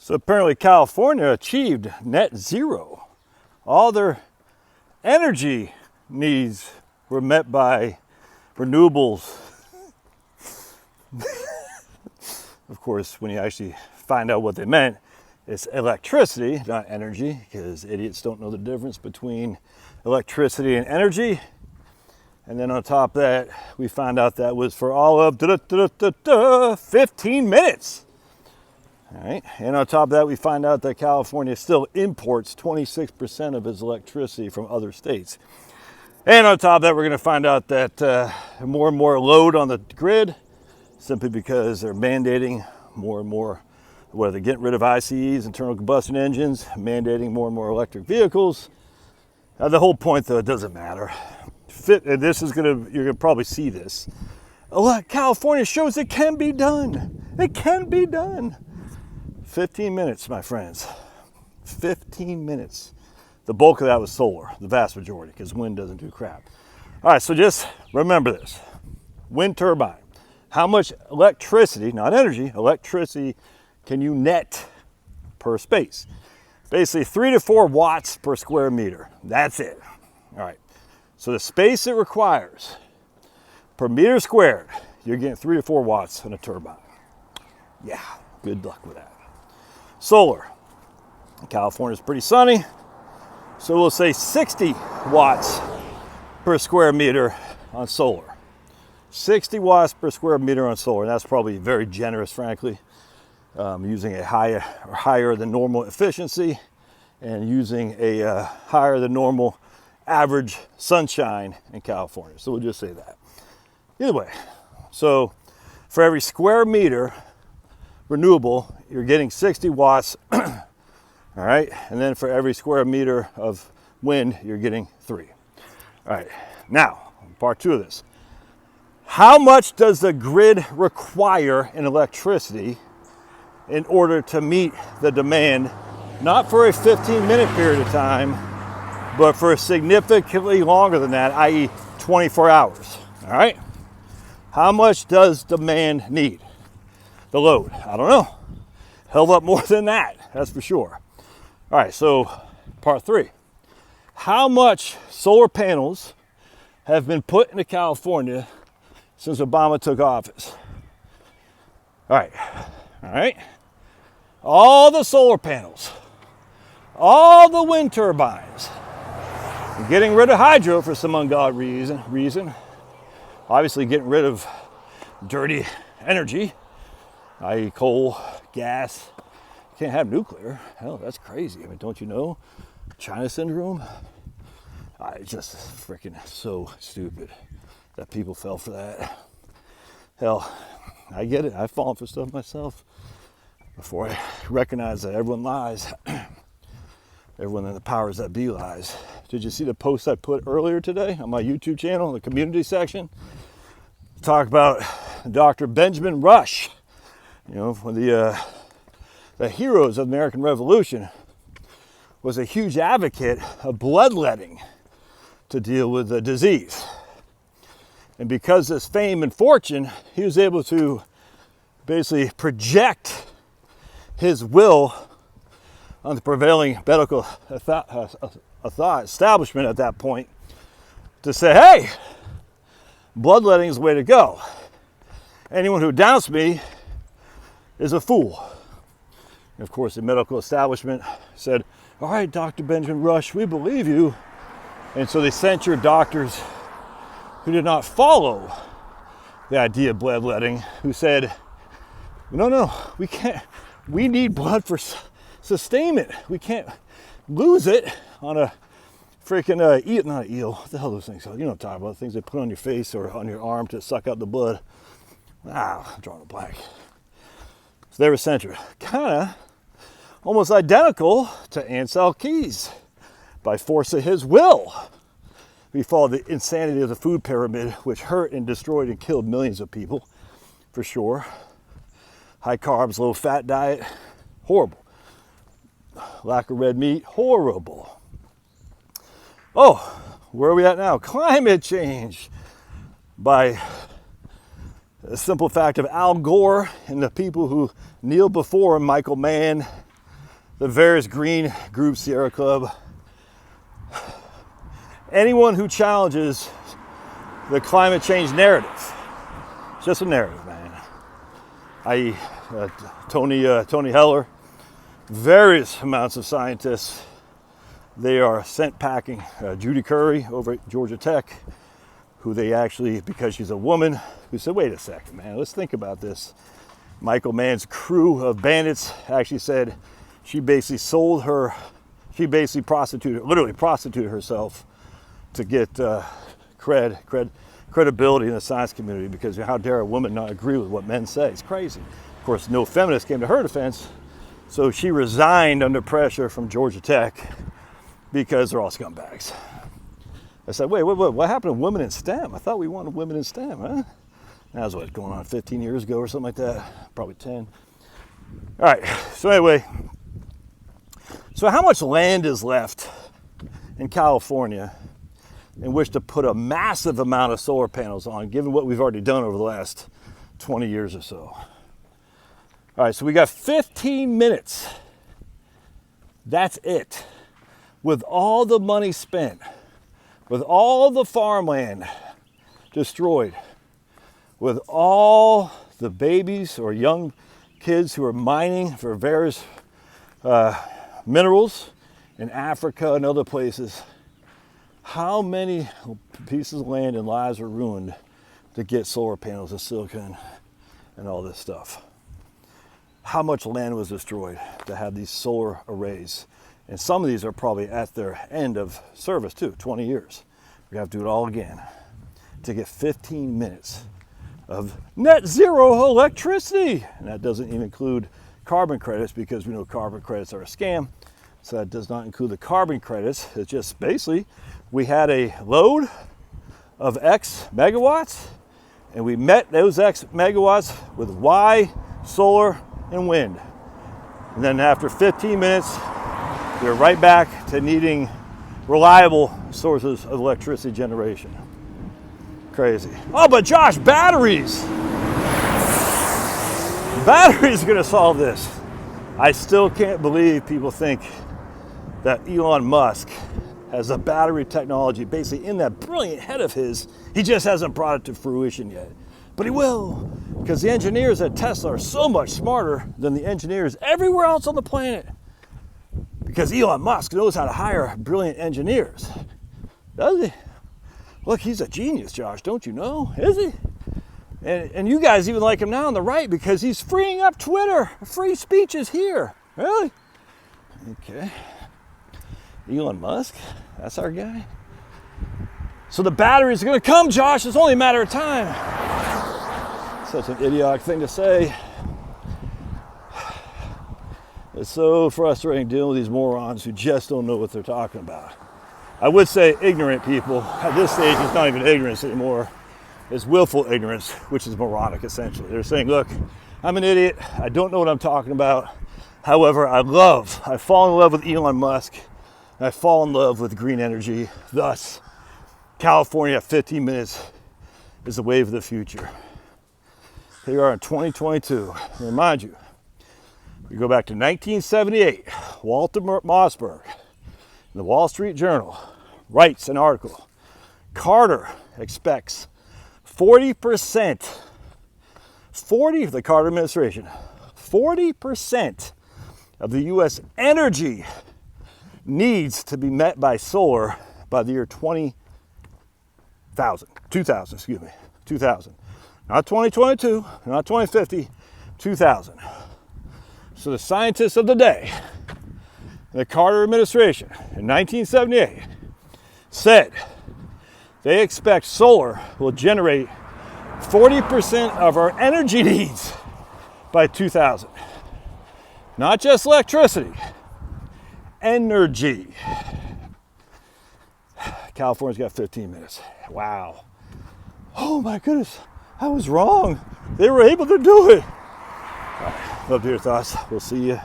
So apparently California achieved net zero. All their energy needs were met by renewables. Of course, when you actually find out what they meant, it's electricity, not energy, because idiots don't know the difference between electricity and energy. And then on top of that, we found out that was for all of 15 minutes. All right, and on top of that, we find out that California still imports 26% of its electricity from other states. And on top of that, we're going to find out that more and more load on the grid, simply because they're mandating more and more, whether they're getting rid of ICEs, internal combustion engines, mandating more and more electric vehicles. The whole point, though, it doesn't matter. This is you're gonna probably see this. California shows it can be done. It can be done. 15 minutes, my friends. 15 minutes. The bulk of that was solar, the vast majority, because wind doesn't do crap. All right, so just remember this. Wind turbine. How much electricity, not energy, electricity can you net per space? Basically 3 to 4 watts per square meter. That's it. All right. So the space it requires per meter squared, you're getting 3 to 4 watts on a turbine. Yeah, good luck with that. Solar. California's pretty sunny, so we'll say 60 watts per square meter on solar. 60 watts per square meter on solar, and that's probably very generous, frankly, using a higher than normal efficiency and using a higher than normal average sunshine in California. So we'll just say that. Either way, so for every square meter renewable, you're getting 60 watts, all right? And then for every square meter of wind, you're getting 3. All right, now, part 2 of this. How much does the grid require in electricity in order to meet the demand, not for a 15-minute period of time, but for significantly longer than that, i.e. 24 hours, all right? How much does demand need? The load, I don't know. Hell of a lot more than that, that's for sure. All right, so part 3. How much solar panels have been put into California since Obama took office? All right. All the solar panels, all the wind turbines, getting rid of hydro for some ungodly reason. Obviously getting rid of dirty energy, i.e. coal, gas. Can't have nuclear. Hell, that's crazy. I mean, don't you know? China syndrome? It's just freaking so stupid that people fell for that. Hell, I get it. I've fallen for stuff myself before I recognize that everyone lies. Everyone in the powers that be lies. Did you see the post I put earlier today on my YouTube channel in the community section? Talk about Dr. Benjamin Rush. You know, one of the heroes of the American Revolution, was a huge advocate of bloodletting to deal with the disease. And because of his fame and fortune, he was able to basically project his will on the prevailing medical establishment at that point to say, hey, bloodletting is the way to go. Anyone who doubts me is a fool. And of course, the medical establishment said, all right, Dr. Benjamin Rush, we believe you. And so they censured doctors who did not follow the idea of bloodletting, who said, no, we can't, we need blood for sustainment. We can't lose it on a freaking not an eel. What the hell are those things? You know what I'm talking about, things they put on your face or on your arm to suck out the blood. I'm drawing a blank. So they were censored. Kind of almost identical to Ansel Keys. By force of his will, we followed the insanity of the food pyramid, which hurt and destroyed and killed millions of people, for sure. High carbs, low fat diet, horrible. Lack of red meat, horrible. Oh, where are we at now? Climate change. By the simple fact of Al Gore and the people who kneel before him, Michael Mann, the various green groups, Sierra Club, anyone who challenges the climate change narrative. It's just a narrative, man. I.e., Tony Heller, various amounts of scientists. They are sent packing. Judy Curry over at Georgia Tech, who they actually, because she's a woman, who said, wait a second, man, let's think about this. Michael Mann's crew of bandits actually said she basically literally prostituted herself to get credibility in the science community, because how dare a woman not agree with what men say? It's crazy. Of course, no feminist came to her defense, so she resigned under pressure from Georgia Tech because they're all scumbags. I said, wait, what happened to women in STEM? I thought we wanted women in STEM, huh? That was what, going on 15 years ago or something like that? Probably 10. All right, so anyway, so how much land is left in California in which to put a massive amount of solar panels on, given what we've already done over the last 20 years or so? All right, so we got 15 minutes. That's it. With all the money spent, with all the farmland destroyed, with all the babies or young kids who are mining for various minerals in Africa and other places, how many pieces of land and lives are ruined to get solar panels and silicon and all this stuff? How much land was destroyed to have these solar arrays? And some of these are probably at their end of service too, 20 years. We have to do it all again to get 15 minutes of net zero electricity. And that doesn't even include carbon credits, because we know carbon credits are a scam. So that does not include the carbon credits. It's just basically we had a load of X megawatts, and we met those X megawatts with Y solar and wind. And then after 15 minutes, we're right back to needing reliable sources of electricity generation. Crazy. Oh, but Josh, batteries! Batteries are gonna solve this. I still can't believe people think that Elon Musk has a battery technology basically in that brilliant head of his. He just hasn't brought it to fruition yet. But he will, because the engineers at Tesla are so much smarter than the engineers everywhere else on the planet. Because Elon Musk knows how to hire brilliant engineers. Does he? Look, he's a genius, Josh, don't you know? Is he? And you guys even like him now on the right because he's freeing up Twitter. Free speech is here. Really? Okay. Elon Musk, that's our guy. So the batteries are going to come, Josh. It's only a matter of time. Such an idiotic thing to say. It's so frustrating dealing with these morons who just don't know what they're talking about. I would say ignorant people. At this stage, it's not even ignorance anymore. It's willful ignorance, which is moronic, essentially. They're saying, look, I'm an idiot. I don't know what I'm talking about. However, I fall in love with Elon Musk. And I fall in love with green energy. Thus, California at 15 minutes is the wave of the future. Here we are in 2022. I remind you, we go back to 1978. Walter Mossberg, in the Wall Street Journal, writes an article. Carter expects 40%, the Carter administration, 40% of the U.S. energy needs to be met by solar by the year 2000. Not 2022, not 2050, 2000. So the scientists of the day, the Carter administration in 1978, said they expect solar will generate 40% of our energy needs by 2000. Not just electricity, energy. California's got 15 minutes. Wow. Oh my goodness, I was wrong. They were able to do it. All right, love to hear your thoughts. We'll see you